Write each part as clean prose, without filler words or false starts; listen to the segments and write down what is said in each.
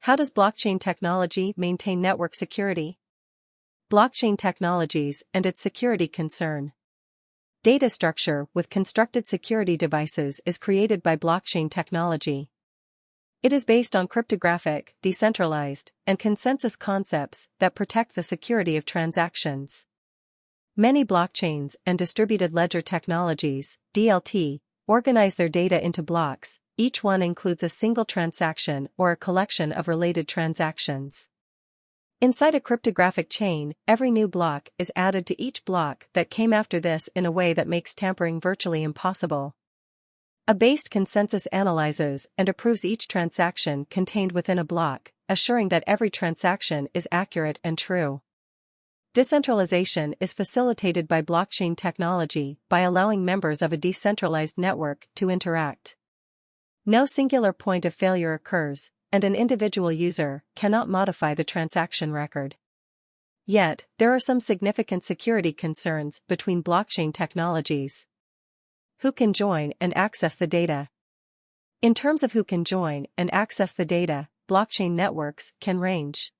How does blockchain technology maintain network security? Blockchain technologies and its security concern. Data structure with constructed security devices is created by blockchain technology. It is based on cryptographic, decentralized, and consensus concepts that protect the security of transactions. Many blockchains and distributed ledger technologies, DLT, organize their data into blocks. Each one includes a single transaction or a collection of related transactions. Inside a cryptographic chain, every new block is added to each block that came after this in a way that makes tampering virtually impossible. A based consensus analyzes and approves each transaction contained within a block, assuring that every transaction is accurate and true. Decentralization is facilitated by blockchain technology by allowing members of a decentralized network to interact. No singular point of failure occurs, and an individual user cannot modify the transaction record. Yet, there are some significant security concerns between blockchain technologies. Who can join and access the data? In terms of who can join and access the data, blockchain networks can range.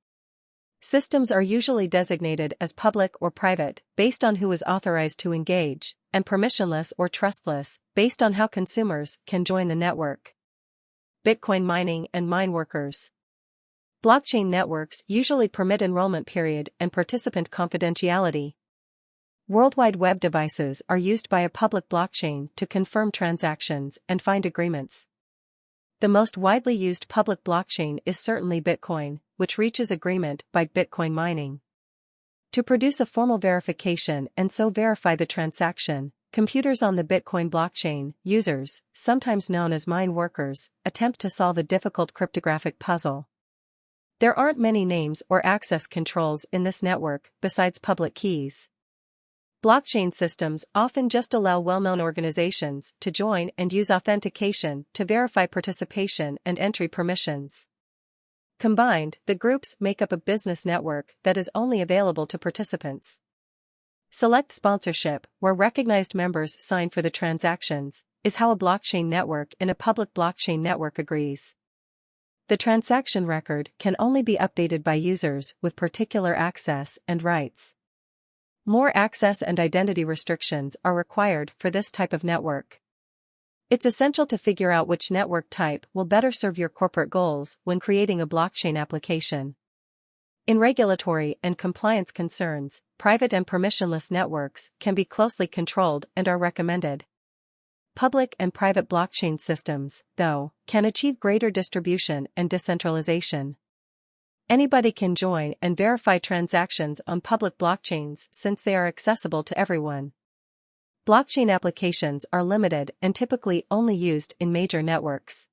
Systems are usually designated as public or private, based on who is authorized to engage, and permissionless or trustless, based on how consumers can join the network. Bitcoin mining and mine workers. Blockchain networks usually permit enrollment period and participant confidentiality. World Wide Web devices are used by a public blockchain to confirm transactions and find agreements. The most widely used public blockchain is certainly Bitcoin, which reaches agreement by Bitcoin mining. To produce a formal verification and so verify the transaction, computers on the Bitcoin blockchain, users, sometimes known as mine workers, attempt to solve a difficult cryptographic puzzle. There aren't many names or access controls in this network besides public keys. Blockchain systems often just allow well-known organizations to join and use authentication to verify participation and entry permissions. Combined, the groups make up a business network that is only available to participants. Select sponsorship, where recognized members sign for the transactions, is how a blockchain network in a public blockchain network agrees. The transaction record can only be updated by users with particular access and rights. More access and identity restrictions are required for this type of network. It's essential to figure out which network type will better serve your corporate goals when creating a blockchain application. In regulatory and compliance concerns, private and permissionless networks can be closely controlled and are recommended. Public and private blockchain systems, though, can achieve greater distribution and decentralization. Anybody can join and verify transactions on public blockchains since they are accessible to everyone. Blockchain applications are limited and typically only used in major networks.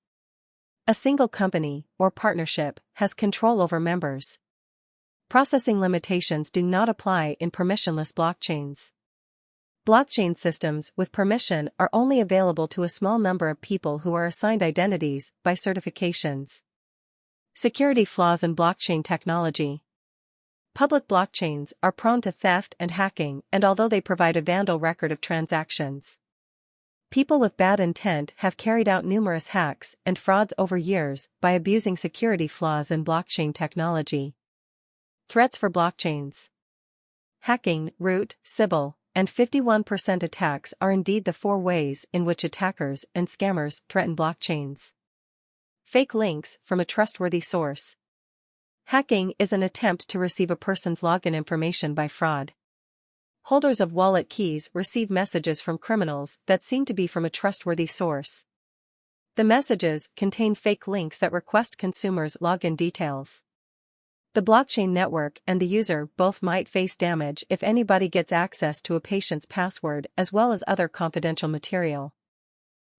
A single company or partnership has control over members. Processing limitations do not apply in permissionless blockchains. Blockchain systems with permission are only available to a small number of people who are assigned identities by certifications. Security flaws in blockchain technology. Public blockchains are prone to theft and hacking, and although they provide a vandal record of transactions, people with bad intent have carried out numerous hacks and frauds over years by abusing security flaws in blockchain technology. Threats for blockchains. Hacking, root, Sybil, and 51% attacks are indeed the 4 ways in which attackers and scammers threaten blockchains. Fake links from a trustworthy source. Hacking is an attempt to receive a person's login information by fraud. Holders of wallet keys receive messages from criminals that seem to be from a trustworthy source. The messages contain fake links that request consumers' login details. The blockchain network and the user both might face damage if anybody gets access to a patient's password as well as other confidential material.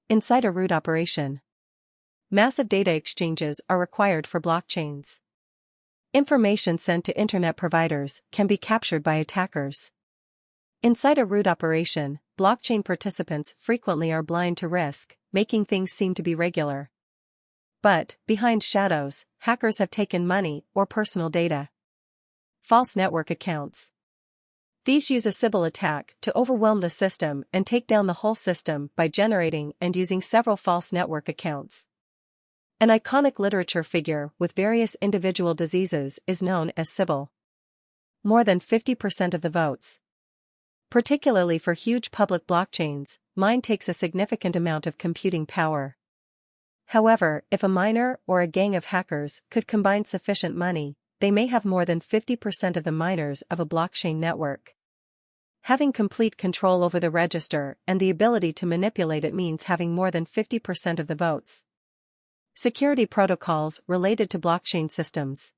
Insider root operation. Massive data exchanges are required for blockchains. Information sent to internet providers can be captured by attackers. Inside a root operation, blockchain participants frequently are blind to risk, making things seem to be regular. But, behind shadows, hackers have taken money or personal data. False network accounts. These use a Sybil attack to overwhelm the system and take down the whole system by generating and using several false network accounts. An iconic literature figure with various individual diseases is known as Sybil. More than 50% of the votes. Particularly for huge public blockchains, mine takes a significant amount of computing power. However, if a miner or a gang of hackers could combine sufficient money, they may have more than 50% of the miners of a blockchain network. Having complete control over the register and the ability to manipulate it means having more than 50% of the votes. Security protocols related to blockchain systems.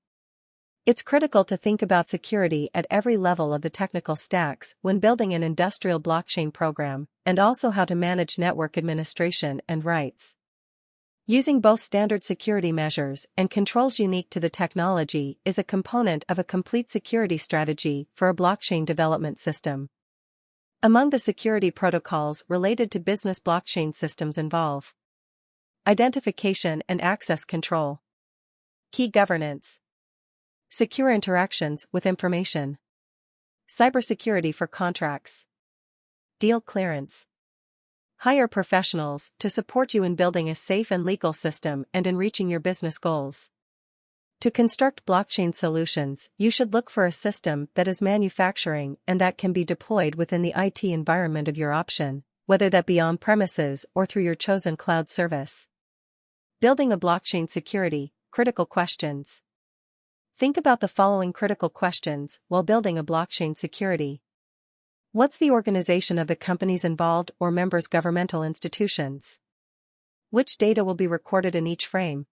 It's critical to think about security at every level of the technical stacks when building an industrial blockchain program, and also how to manage network administration and rights. Using both standard security measures and controls unique to the technology is a component of a complete security strategy for a blockchain development system. Among the security protocols related to business blockchain systems involve identification and access control, key governance, secure interactions with information, cybersecurity for contracts, deal clearance. Hire professionals to support you in building a safe and legal system and in reaching your business goals. To construct blockchain solutions, you should look for a system that is manufacturing and that can be deployed within the IT environment of your option, whether that be on-premises or through your chosen cloud service. Building a blockchain security, critical questions. Think about the following critical questions while building a blockchain security. What's the organization of the companies involved or members' governmental institutions? Which data will be recorded in each frame?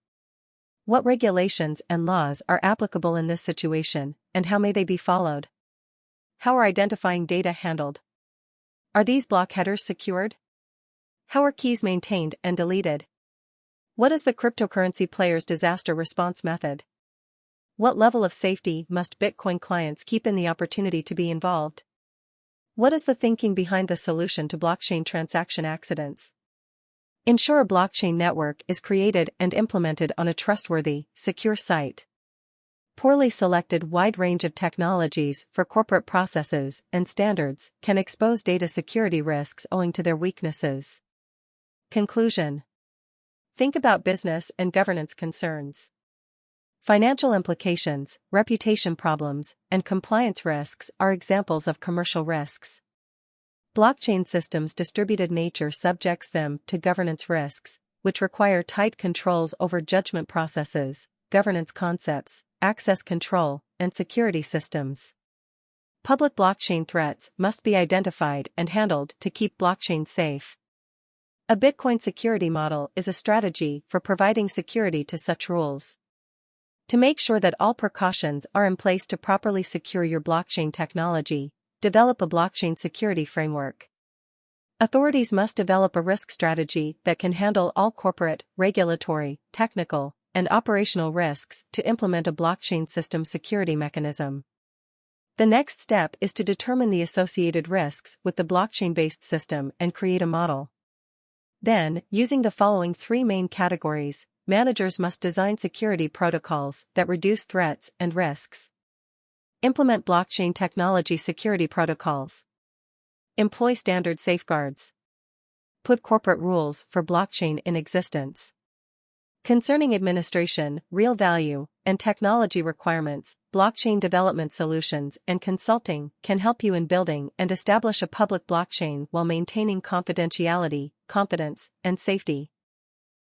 What regulations and laws are applicable in this situation, and how may they be followed? How are identifying data handled? Are these block headers secured? How are keys maintained and deleted? What is the cryptocurrency player's disaster response method? What level of safety must Bitcoin clients keep in the opportunity to be involved? What is the thinking behind the solution to blockchain transaction accidents? Ensure a blockchain network is created and implemented on a trustworthy, secure site. Poorly selected wide range of technologies for corporate processes and standards can expose data security risks owing to their weaknesses. Conclusion. Think about business and governance concerns. Financial implications, reputation problems, and compliance risks are examples of commercial risks. Blockchain systems' distributed nature subjects them to governance risks, which require tight controls over judgment processes, governance concepts, access control, and security systems. Public blockchain threats must be identified and handled to keep blockchain safe. A Bitcoin security model is a strategy for providing security to such rules. To make sure that all precautions are in place to properly secure your blockchain technology, develop a blockchain security framework. Authorities must develop a risk strategy that can handle all corporate, regulatory, technical, and operational risks to implement a blockchain system security mechanism. The next step is to determine the associated risks with the blockchain-based system and create a model. Then, using the following three main categories, managers must design security protocols that reduce threats and risks. Implement blockchain technology security protocols. Employ standard safeguards. Put corporate rules for blockchain in existence. Concerning administration, real value, and technology requirements, blockchain development solutions and consulting can help you in building and establish a public blockchain while maintaining confidentiality, confidence, and safety.